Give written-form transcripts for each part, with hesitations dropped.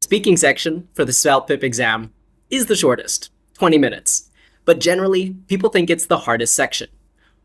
speaking section for the CELPIP exam is the shortest, 20 minutes. But generally, people think it's the hardest section.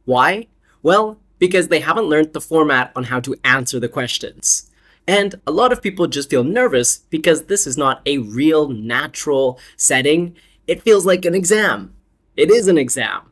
Why? Well, because they haven't learned the format on how to answer the questions. And a lot of people just feel nervous because this is not a real natural setting. It feels like an exam. It is an exam.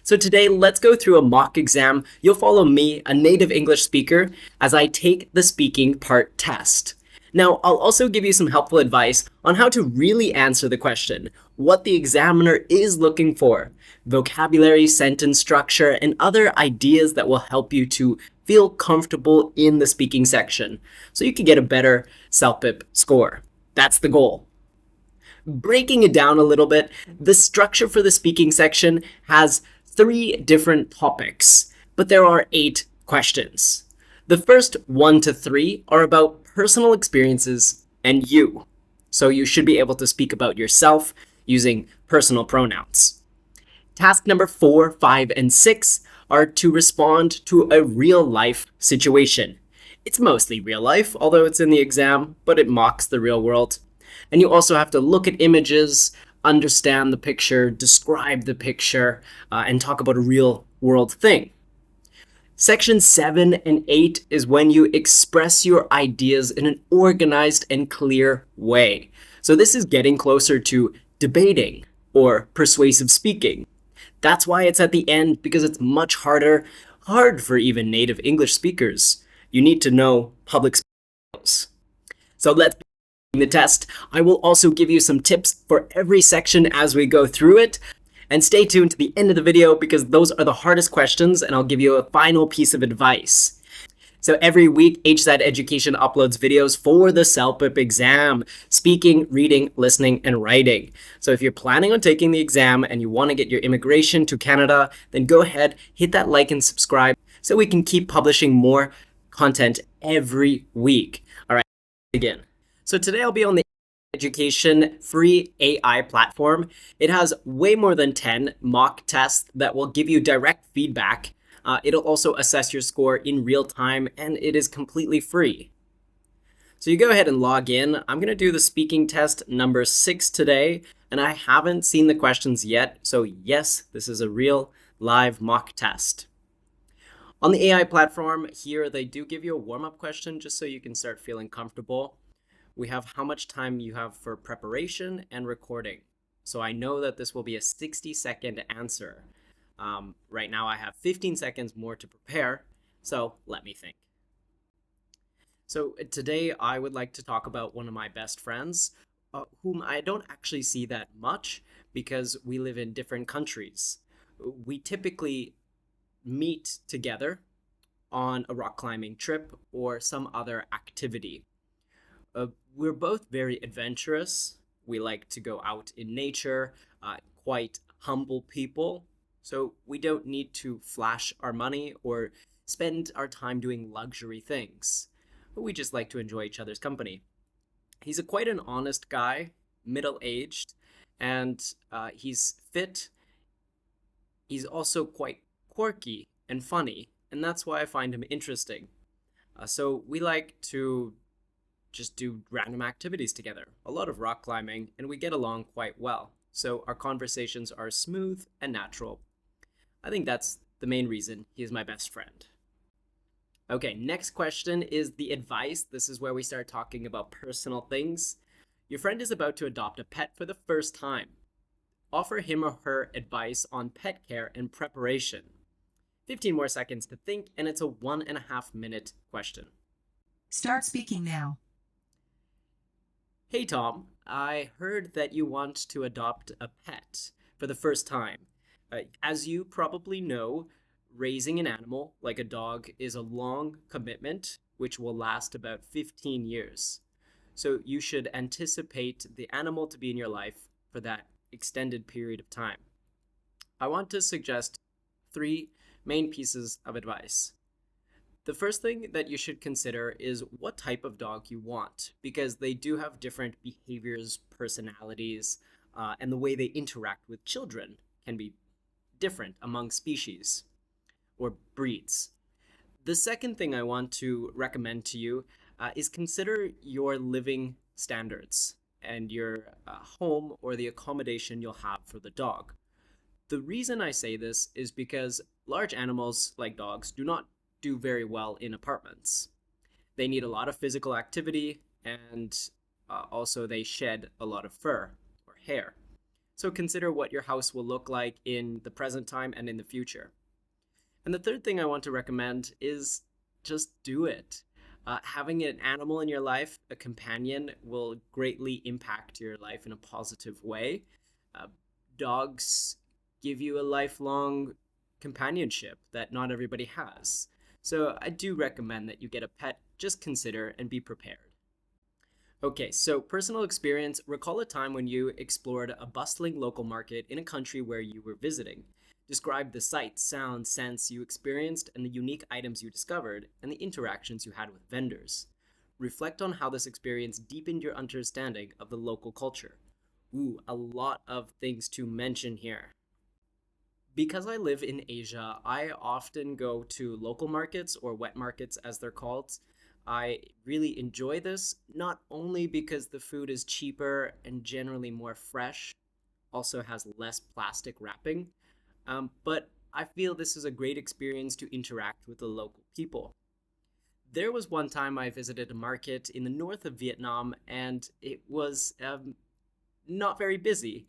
So today, let's go through a mock exam. You'll follow me, a native English speaker, as I take the speaking part test. Now, I'll also give you some helpful advice on how to really answer the question, what the examiner is looking for, vocabulary, sentence structure, and other ideas that will help you to feel comfortable in the speaking section so you can get a better CELPIP score. That's the goal. Breaking it down a little bit, the structure for the speaking section has 3 different topics, but there are 8 questions. The first 1 to 3 are about personal experiences and you. So you should be able to speak about yourself using personal pronouns. Task number 4, 5, and 6 are to respond to a real life situation. It's mostly real life, although it's in the exam, but it mocks the real world. And you also have to look at images, understand the picture, describe the picture, and talk about a real world thing. Section 7 and 8 is when you express your ideas in an organized and clear way. So this is getting closer to debating or persuasive speaking. That's why it's at the end, because it's much hard for even native English speakers. You need to know public skills. So let's begin the test. I will also give you some tips for every section as we go through it. And stay tuned to the end of the video because those are the hardest questions and I'll give you a final piece of advice. So every week, HZad Education uploads videos for the CELPIP exam, speaking, reading, listening, and writing. So if you're planning on taking the exam and you want to get your immigration to Canada, then go ahead, hit that like and subscribe so we can keep publishing more content every week. All right, begin. So today I'll be on the Education free AI platform. It has way more than 10 mock tests that will give you direct feedback. It'll also assess your score in real time, and it is completely free. So you go ahead and log in. I'm going to do the speaking test number 6 today, and I haven't seen the questions yet. So yes, this is a real live mock test. On the AI platform here, they do give you a warm-up question just so you can start feeling comfortable. We have how much time you have for preparation and recording. So I know that this will be a 60-second answer. Right now I have 15 seconds more to prepare, so let me think. So today I would like to talk about one of my best friends, whom I don't actually see that much because we live in different countries. We typically meet together on a rock climbing trip or some other activity. We're both very adventurous. We like to go out in nature, quite humble people. So we don't need to flash our money or spend our time doing luxury things. But we just like to enjoy each other's company. He's quite an honest guy, middle-aged, and he's fit. He's also quite quirky and funny, and that's why I find him interesting. So we like to just do random activities together, a lot of rock climbing, and we get along quite well. So our conversations are smooth and natural. I think that's the main reason he is my best friend. Okay, next question is the advice. This is where we start talking about personal things. Your friend is about to adopt a pet for the first time. Offer him or her advice on pet care and preparation. 15 more seconds to think, and it's a 1.5 minute question. Start speaking now. Hey Tom, I heard that you want to adopt a pet for the first time. As you probably know, raising an animal like a dog is a long commitment which will last about 15 years. So you should anticipate the animal to be in your life for that extended period of time. I want to suggest 3 main pieces of advice. The first thing that you should consider is what type of dog you want, because they do have different behaviors, personalities, and the way they interact with children can be different among species or breeds. The second thing I want to recommend to you is consider your living standards and your home or the accommodation you'll have for the dog. The reason I say this is because large animals like dogs do not do very well in apartments. They need a lot of physical activity, and also they shed a lot of fur or hair. So consider what your house will look like in the present time and in the future. And the third thing I want to recommend is just do it. Having an animal in your life, a companion, will greatly impact your life in a positive way. Uh, Dogs give you a lifelong companionship that not everybody has. So I do recommend that you get a pet. Just consider and be prepared. Okay, so personal experience. Recall a time when you explored a bustling local market in a country where you were visiting. Describe the sights, sounds, scents you experienced and the unique items you discovered and the interactions you had with vendors. Reflect on how this experience deepened your understanding of the local culture. Ooh, a lot of things to mention here. Because I live in Asia, I often go to local markets or wet markets as they're called. I really enjoy this, not only because the food is cheaper and generally more fresh, also has less plastic wrapping, but I feel this is a great experience to interact with the local people. There was one time I visited a market in the north of Vietnam, and it was not very busy,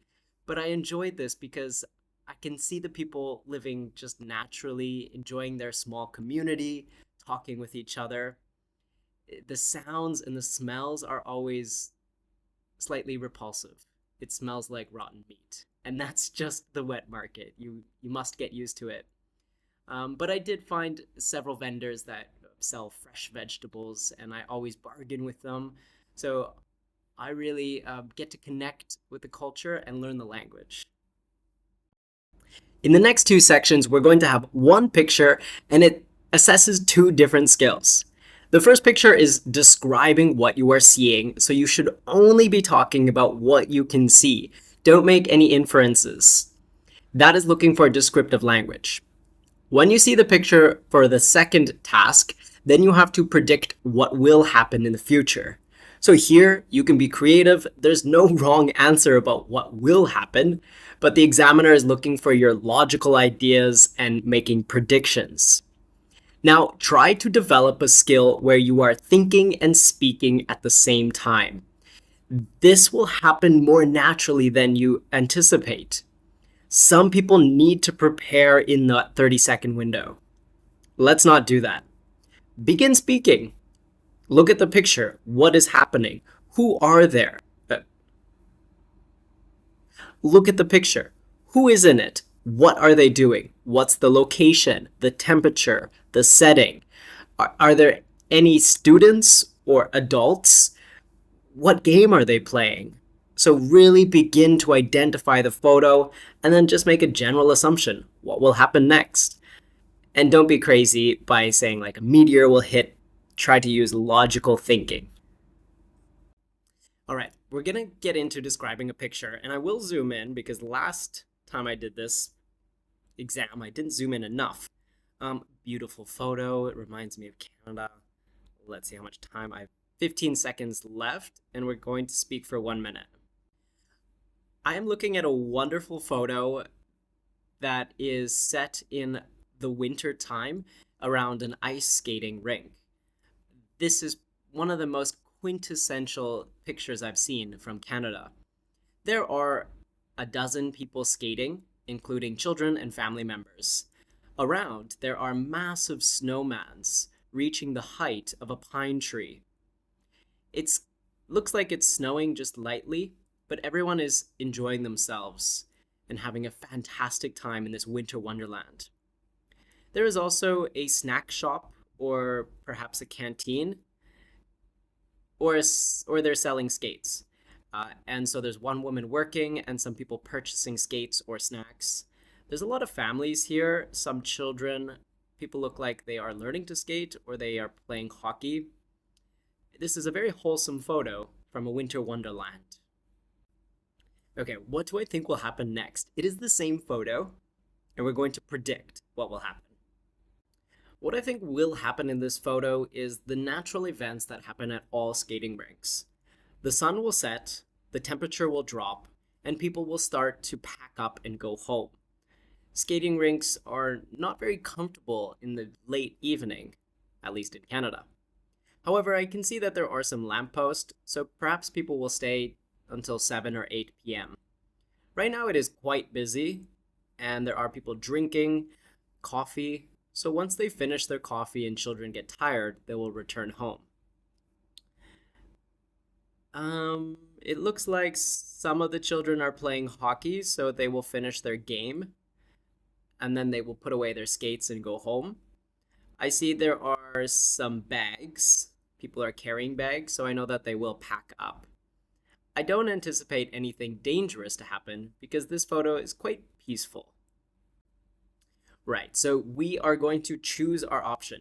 but I enjoyed this because I can see the people living just naturally, enjoying their small community, talking with each other. The sounds and the smells are always slightly repulsive. It smells like rotten meat, and that's just the wet market. You must get used to it. But I did find several vendors that sell fresh vegetables, and I always bargain with them. So I really get to connect with the culture and learn the language. In the next two sections, we're going to have one picture, and it assesses two different skills. The first picture is describing what you are seeing, so you should only be talking about what you can see. Don't make any inferences. That is looking for descriptive language. When you see the picture for the second task, then you have to predict what will happen in the future. So here, you can be creative. There's no wrong answer about what will happen, but the examiner is looking for your logical ideas and making predictions. Now, try to develop a skill where you are thinking and speaking at the same time. This will happen more naturally than you anticipate. Some people need to prepare in the 30-second window. Let's not do that. Begin speaking. Look at the picture. What is happening? Who are there? Look at the picture. Who is in it? What are they doing? What's the location, the temperature, the setting? Are there any students or adults? What game are they playing? So really begin to identify the photo and then just make a general assumption. What will happen next? And don't be crazy by saying like a meteor will hit. Try to use logical thinking. All right, we're gonna get into describing a picture, and I will zoom in because last time I did this exam, I didn't zoom in enough. Beautiful photo. It reminds me of Canada. Let's see how much time I have. 15 seconds left, and we're going to speak for 1 minute. I am looking at a wonderful photo that is set in the winter time around an ice skating rink. This is one of the most quintessential pictures I've seen from Canada. There are a dozen people skating, including children and family members. Around, there are massive snowmans reaching the height of a pine tree. It looks like it's snowing just lightly, but everyone is enjoying themselves and having a fantastic time in this winter wonderland. There is also a snack shop or perhaps a canteen, or they're selling skates. And so there's one woman working and some people purchasing skates or snacks. There's a lot of families here, some children. People look like they are learning to skate or they are playing hockey. This is a very wholesome photo from a winter wonderland. Okay, what do I think will happen next? It is the same photo, and we're going to predict what will happen. What I think will happen in this photo is the natural events that happen at all skating rinks. The sun will set, the temperature will drop, and people will start to pack up and go home. Skating rinks are not very comfortable in the late evening, at least in Canada. However, I can see that there are some lampposts, so perhaps people will stay until 7 or 8 p.m. Right now it is quite busy, and there are people drinking coffee, so once they finish their coffee and children get tired, they will return home. It looks like some of the children are playing hockey, so they will finish their game, and then they will put away their skates and go home. I see there are some bags. People are carrying bags, so I know that they will pack up. I don't anticipate anything dangerous to happen because this photo is quite peaceful. Right, so we are going to choose our option.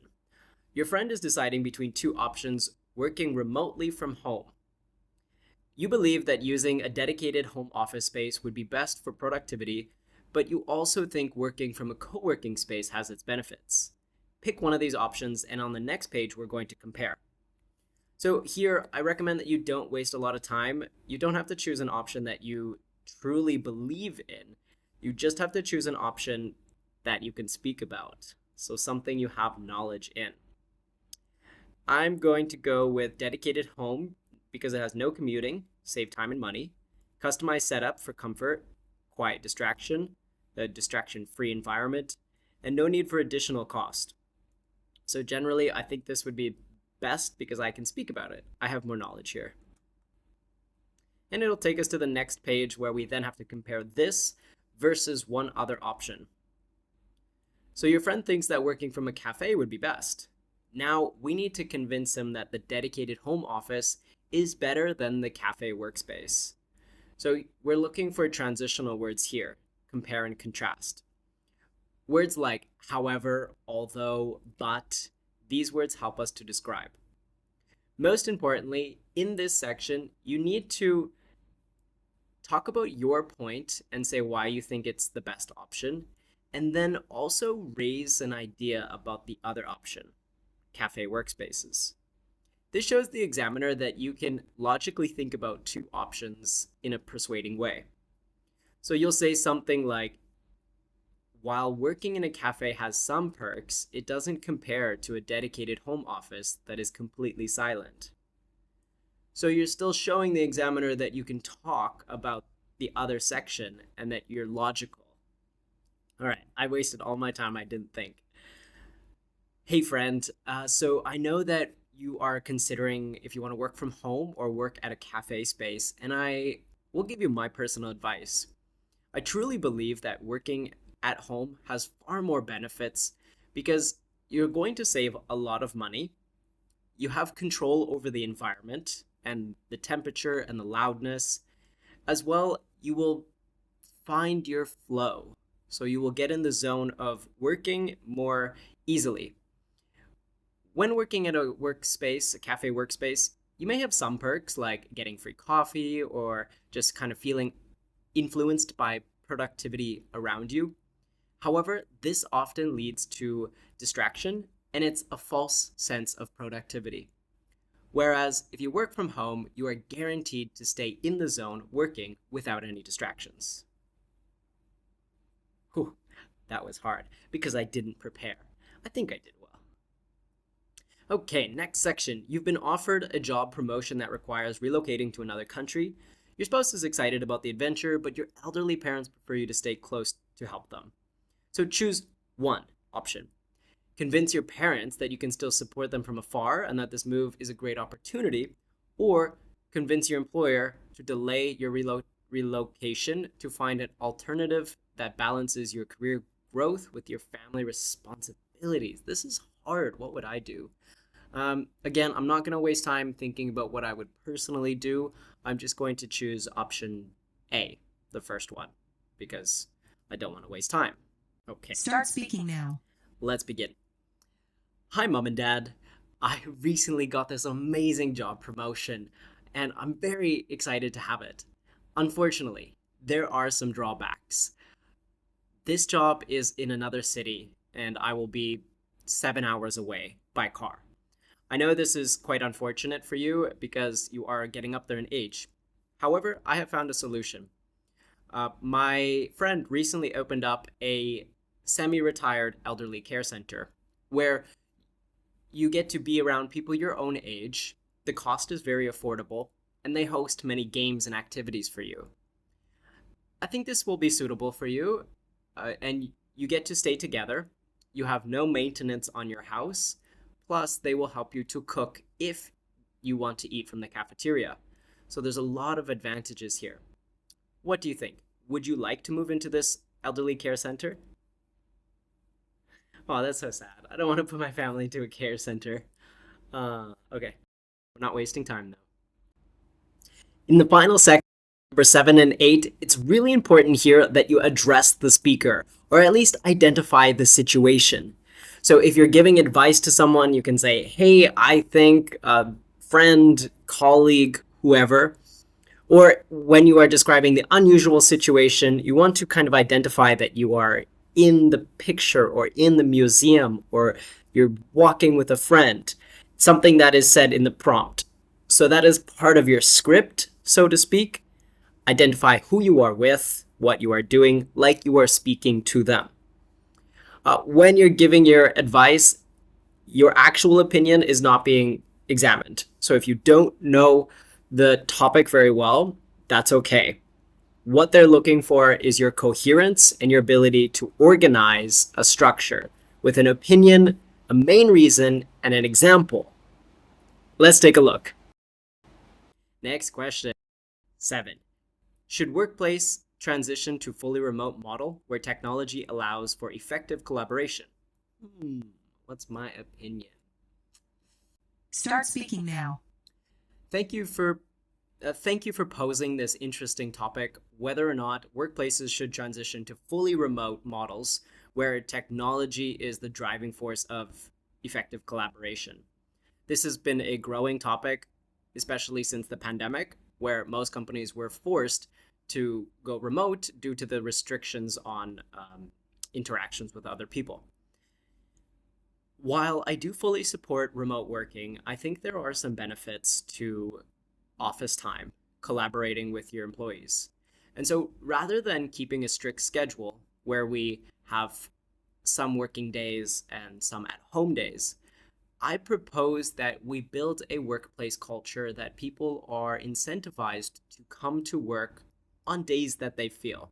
Your friend is deciding between two options, working remotely from home. You believe that using a dedicated home office space would be best for productivity, but you also think working from a co-working space has its benefits. Pick one of these options, and on the next page, we're going to compare. So here, I recommend that you don't waste a lot of time. You don't have to choose an option that you truly believe in. You just have to choose an option that you can speak about. So something you have knowledge in. I'm going to go with dedicated home because it has no commuting, save time and money, customized setup for comfort, quiet distraction, a distraction-free environment, and no need for additional cost. So generally, I think this would be best because I can speak about it. I have more knowledge here. And it'll take us to the next page where we then have to compare this versus one other option. So your friend thinks that working from a cafe would be best. Now we need to convince him that the dedicated home office is better than the cafe workspace. So we're looking for transitional words here, compare and contrast. Words like however, although, but, these words help us to describe. Most importantly, in this section, you need to talk about your point and say why you think it's the best option, and then also raise an idea about the other option, cafe workspaces. This shows the examiner that you can logically think about two options in a persuading way. So you'll say something like, while working in a cafe has some perks, it doesn't compare to a dedicated home office that is completely silent. So you're still showing the examiner that you can talk about the other section and that you're logical. All right, I wasted all my time. I didn't think. Hey friend, so I know that you are considering if you want to work from home or work at a cafe space, and I will give you my personal advice. I truly believe that working at home has far more benefits because you're going to save a lot of money. You have control over the environment and the temperature and the loudness. As well, you will find your flow. So you will get in the zone of working more easily. When working at a workspace, a cafe workspace, you may have some perks like getting free coffee or just kind of feeling influenced by productivity around you. However, this often leads to distraction and it's a false sense of productivity. Whereas if you work from home, you are guaranteed to stay in the zone working without any distractions. Whew, that was hard because I didn't prepare. I think I did well. Okay, next section. You've been offered a job promotion that requires relocating to another country. Your spouse is excited about the adventure, but your elderly parents prefer you to stay close to help them. So choose one option. Convince your parents that you can still support them from afar and that this move is a great opportunity, or convince your employer to delay your relocation to find an alternative that balances your career growth with your family responsibilities. This is hard. What would I do? Again, I'm not going to waste time thinking about what I would personally do. I'm just going to choose option A, the first one, because I don't want to waste time. Okay. Start speaking now. Let's begin. Hi, Mom and Dad. I recently got this amazing job promotion, and I'm very excited to have it. Unfortunately, there are some drawbacks. This job is in another city, and I will be 7 hours away by car. I know this is quite unfortunate for you because you are getting up there in age. However, I have found a solution. My friend recently opened up a semi retired elderly care center where you get to be around people your own age. The cost is very affordable, and they host many games and activities for you. I think this will be suitable for you, and you get to stay together. You have no maintenance on your house, plus, they will help you to cook if you want to eat from the cafeteria. So, there's a lot of advantages here. What do you think? Would you like to move into this elderly care center? Oh, that's so sad. I don't want to put my family into a care center. Okay. We're not wasting time, though. In the final section, number 7 and 8, it's really important here that you address the speaker, or at least identify the situation. So if you're giving advice to someone, you can say, hey, I think a friend, colleague, whoever. Or when you are describing the unusual situation, you want to kind of identify that you are in the picture or in the museum or you're walking with a friend, something that is said in the prompt. So that is part of your script, so to speak. Identify who you are with, what you are doing, like you are speaking to them. When you're giving your advice, your actual opinion is not being examined. So if you don't know the topic very well, that's okay. What they're looking for is your coherence and your ability to organize a structure with an opinion, a main reason, and an example. Let's take a look. Next question. 7. Should workplace transition to fully remote model where technology allows for effective collaboration? What's my opinion? Start speaking now. Thank you for posing this interesting topic, whether or not workplaces should transition to fully remote models where technology is the driving force of effective collaboration. This has been a growing topic, especially since the pandemic, where most companies were forced to go remote due to the restrictions on interactions with other people. While I do fully support remote working, I think there are some benefits to office time, collaborating with your employees. And so rather than keeping a strict schedule where we have some working days and some at home days, I propose that we build a workplace culture that people are incentivized to come to work on days that they feel.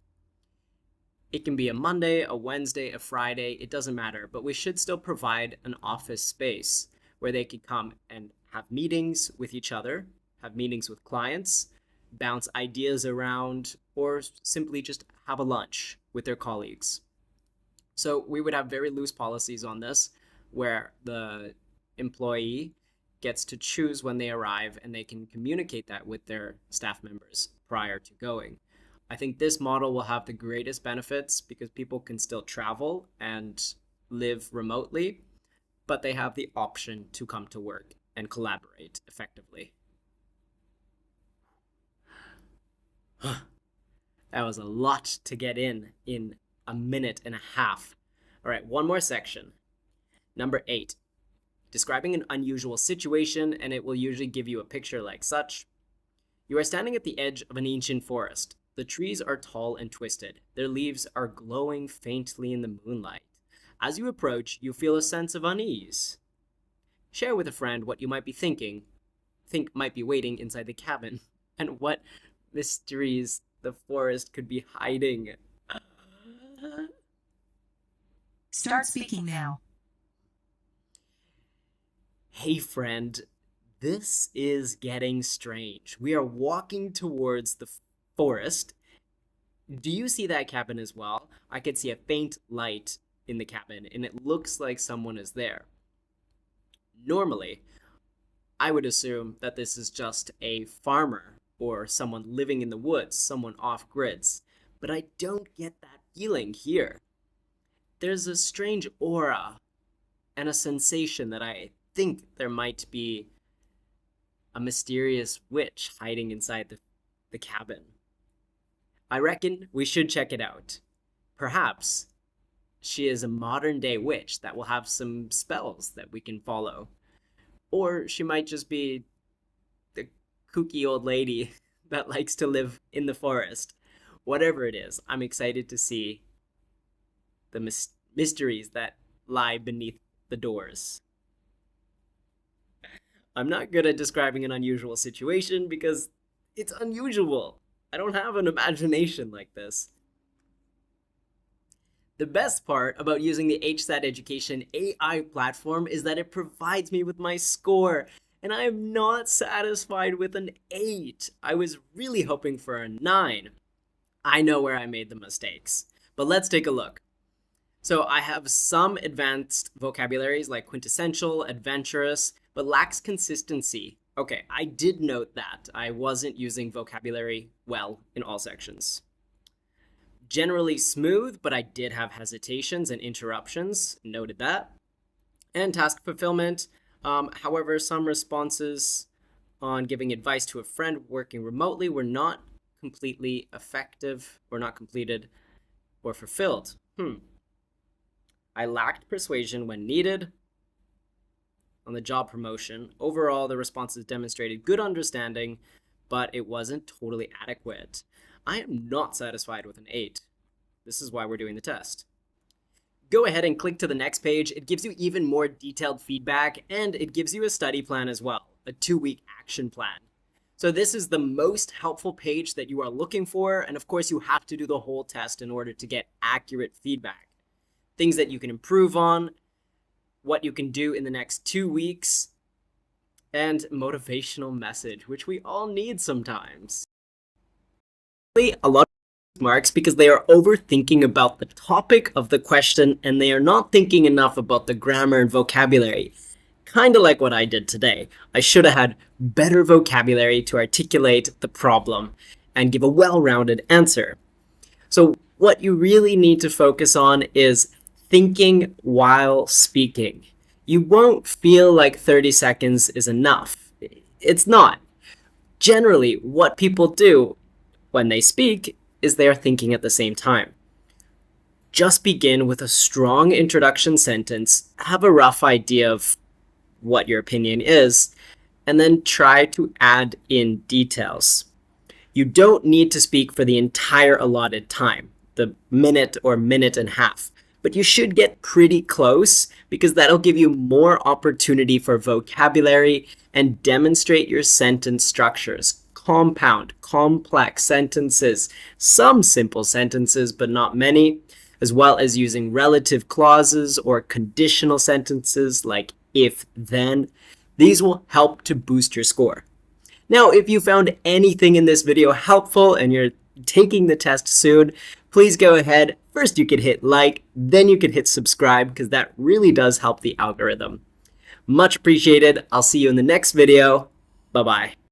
It can be a Monday, a Wednesday, a Friday, it doesn't matter, but we should still provide an office space where they can come and have meetings with each other, have meetings with clients, bounce ideas around, or simply just have a lunch with their colleagues. So we would have very loose policies on this, where the employee gets to choose when they arrive and they can communicate that with their staff members prior to going. I think this model will have the greatest benefits because people can still travel and live remotely, but they have the option to come to work and collaborate effectively. That was a lot to get in a minute and a half. All right, one more section. Number 8. Describing an unusual situation, and it will usually give you a picture like such. You are standing at the edge of an ancient forest. The trees are tall and twisted. Their leaves are glowing faintly in the moonlight. As you approach, you feel a sense of unease. Share with a friend what you might be think might be waiting inside the cabin, and what mysteries the forest could be hiding. Start speaking now. Hey friend, this is getting strange. We are walking towards the forest. Do you see that cabin as well? I could see a faint light in the cabin, and it looks like someone is there. Normally, I would assume that this is just a farmer or someone living in the woods, someone off grids, but I don't get that feeling here. There's a strange aura and a sensation that I think there might be a mysterious witch hiding inside the cabin. I reckon we should check it out. Perhaps she is a modern day witch that will have some spells that we can follow. Or she might just be the kooky old lady that likes to live in the forest. Whatever it is, I'm excited to see the mysteries that lie beneath the doors. I'm not good at describing an unusual situation because it's unusual. I don't have an imagination like this. The best part about using the HZad Education AI platform is that it provides me with my score, and I am not satisfied with an 8. I was really hoping for a 9. I know where I made the mistakes, but let's take a look. So I have some advanced vocabularies like quintessential, adventurous, but lacks consistency. Okay, I did note that I wasn't using vocabulary well in all sections. Generally smooth, but I did have hesitations and interruptions, noted that. And task fulfillment, however, some responses on giving advice to a friend working remotely were not completely effective, or not completed or fulfilled. I lacked persuasion when needed. On the job promotion, overall, the responses demonstrated good understanding, but it wasn't totally adequate. I am not satisfied with an 8. This is why we're doing the test. Go ahead and click to the next page. It gives you even more detailed feedback, and it gives you a study plan as well, a 2-week action plan. So this is the most helpful page that you are looking for, and of course you have to do the whole test in order to get accurate feedback. Things that you can improve on, what you can do in the next 2 weeks, and motivational message, which we all need sometimes. A lot of marks because they are overthinking about the topic of the question and they are not thinking enough about the grammar and vocabulary. Kind of like what I did today. I should have had better vocabulary to articulate the problem and give a well-rounded answer. So what you really need to focus on is thinking while speaking. You won't feel like 30 seconds is enough. It's not. Generally, what people do when they speak is they are thinking at the same time. Just begin with a strong introduction sentence, have a rough idea of what your opinion is, and then try to add in details. You don't need to speak for the entire allotted time, the minute or minute and a half, but you should get pretty close because that'll give you more opportunity for vocabulary and demonstrate your sentence structures. Compound, complex sentences, some simple sentences, but not many, as well as using relative clauses or conditional sentences like if, then. These will help to boost your score. Now, if you found anything in this video helpful and you're taking the test soon, please go ahead. First, you could hit like, then you could hit subscribe because that really does help the algorithm. Much appreciated. I'll see you in the next video. Bye-bye.